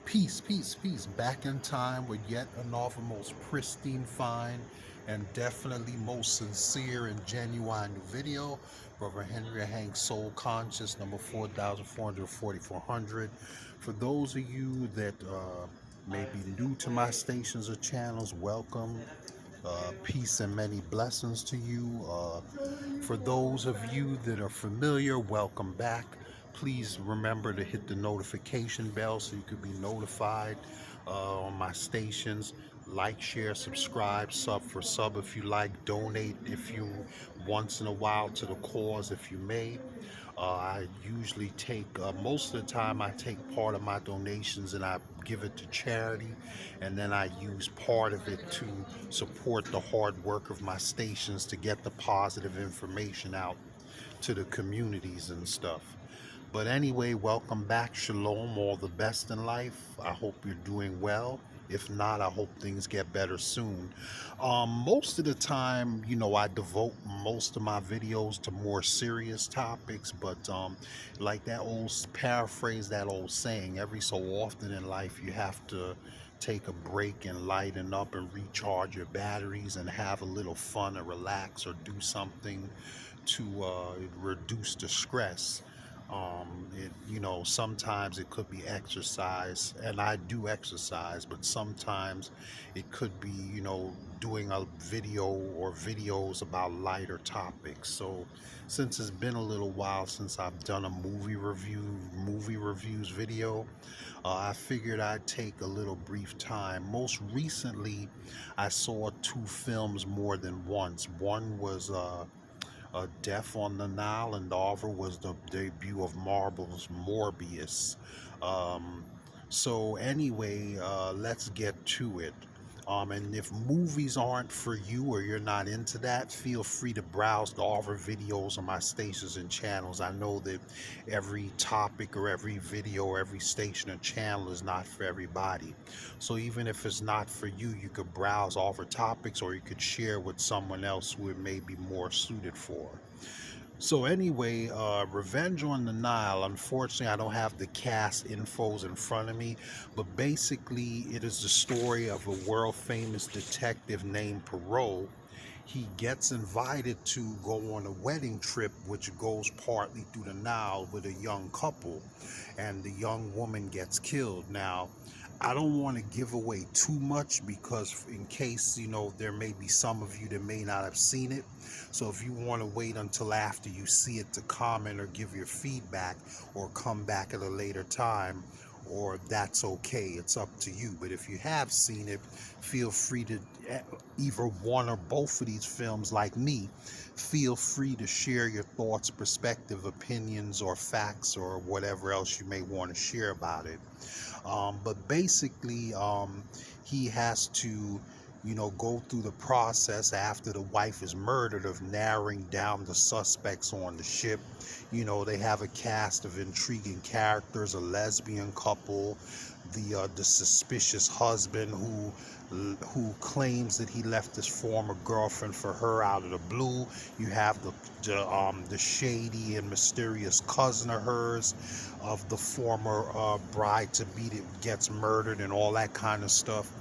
Peace, peace, peace. Back in time with yet another most pristine, fine, and definitely most sincere and genuine new video. Brother Henry Hank Soul Conscious, number 4400. For those of you that may be new to my stations or channels, welcome. Peace and many blessings to you. For those of you that are familiar, welcome back. Please remember to hit the notification bell so you can be notified on my stations. Like, share, subscribe, sub for sub if you like, donate if you once in a while to the cause if you may. I usually take, most of the time, I take part of my donations and I give it to charity, and then I use part of it to support the hard work of my stations to get the positive information out to the communities and stuff. But anyway, welcome back. Shalom. All the best in life. I hope you're doing well. If not, I hope things get better soon. Most of the time, I devote most of my videos to more serious topics, but like that old paraphrase, that old saying, every so often in life, you have to take a break and lighten up and recharge your batteries and have a little fun or relax or do something to reduce the stress. Sometimes it could be exercise, and I do exercise, but sometimes it could be, doing a video or videos about lighter topics. So since it's been a little while since I've done a movie reviews video, I figured I'd take a little brief time. Most recently, I saw two films more than once. One was Death on the Nile, and the other was the debut of Marvel's Morbius. Um, so anyway, let's get to it. And if movies aren't for you or you're not into that, feel free to browse the other videos on my stations and channels. I know that every topic or every video or every station or channel is not for everybody. So even if it's not for you, you could browse other topics or you could share with someone else who it may be more suited for. So anyway, Revenge on the Nile. Unfortunately, I don't have the cast infos in front of me, but basically, it is the story of a world famous detective named Perot. He gets invited to go on a wedding trip, which goes partly through the Nile with a young couple, and the young woman gets killed. Now, I don't want to give away too much because, in case there may be some of you that may not have seen it. So, if you want to wait until after you see it to comment or give your feedback or come back at a later time, or that's okay, it's up to you. But if you have seen it, feel free to either one or both of these films, like me, feel free to share your thoughts, perspective, opinions, or facts, or whatever else you may want to share about it. But basically, he has to, go through the process after the wife is murdered of narrowing down the suspects on the ship. They have a cast of intriguing characters, a lesbian couple, the suspicious husband who claims that he left his former girlfriend for her out of the blue. You have the shady and mysterious cousin of hers, of the former bride to be that gets murdered, and all that kind of stuff.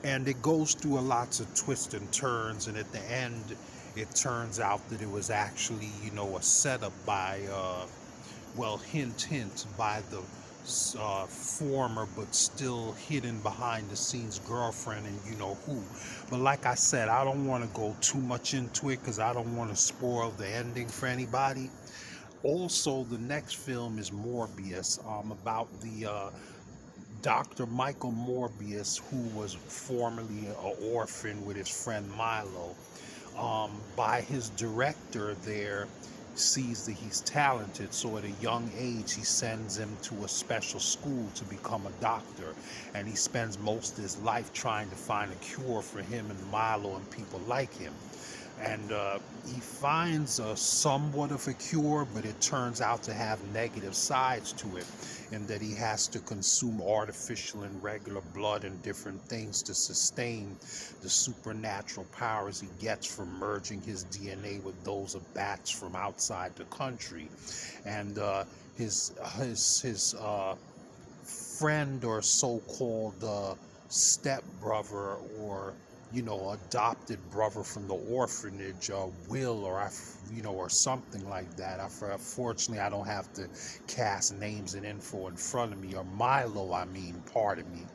And it goes through a lots of twists and turns, and at the end, it turns out that it was actually, a setup by, hint, hint, by the former but still hidden behind the scenes girlfriend and who. But like I said, I don't want to go too much into it because I don't want to spoil the ending for anybody. Also, the next film is Morbius, about the Dr. Michael Morbius, who was formerly an orphan with his friend Milo. By his director there, sees that he's talented, so at a young age he sends him to a special school to become a doctor, and he spends most of his life trying to find a cure for him and Milo and people like him. And he finds somewhat of a cure, but it turns out to have negative sides to it, in that he has to consume artificial and regular blood and different things to sustain the supernatural powers he gets from merging his DNA with those of bats from outside the country. And his friend or so-called step-brother, or adopted brother from the orphanage, Will, or or something like that. Fortunately, I don't have to cast names and info in front of me. Or Milo, I mean, pardon me.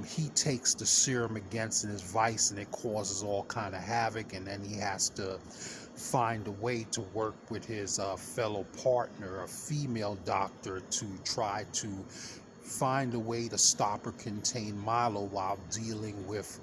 He takes the serum against his vice, and it causes all kind of havoc, and then he has to find a way to work with his fellow partner, a female doctor, to try to find a way to stop or contain Milo while dealing with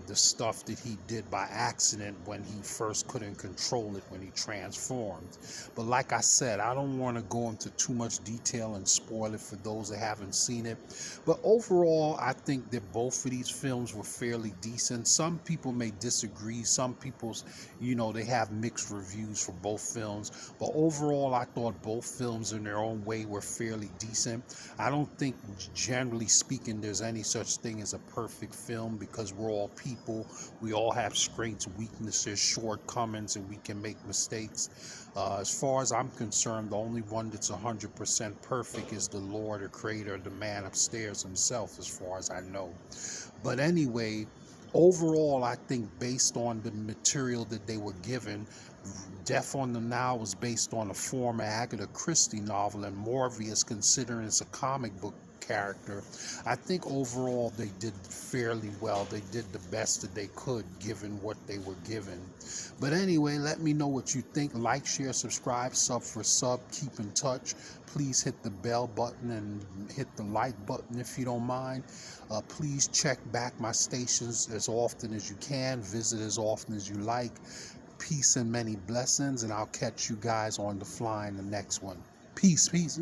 the stuff that he did by accident when he first couldn't control it when he transformed. But like I said, I don't want to go into too much detail and spoil it for those that haven't seen it. But overall, I think that both of these films were fairly decent. Some people may disagree. Some people's, they have mixed reviews for both films. But overall, I thought both films in their own way were fairly decent. I don't think, generally speaking, there's any such thing as a perfect film, because we're all people. We all have strengths, weaknesses, shortcomings, and we can make mistakes. As far as I'm concerned, the only one that's 100% perfect is the Lord, or Creator, the man upstairs himself, as far as I know. But anyway, overall, I think based on the material that they were given, Death on the Nile was based on a former Agatha Christie novel, and MORBIUS, considering it's a comic book character, I think overall they did fairly well. They did the best that they could given what they were given. But anyway, let me know what you think. Like, share, subscribe, sub for sub. Keep in touch. Please hit the bell button and hit the like button if you don't mind. Please check back my stations as often as you can. Visit as often as you like. Peace and many blessings, and I'll catch you guys on the fly in the next one. Peace, peace.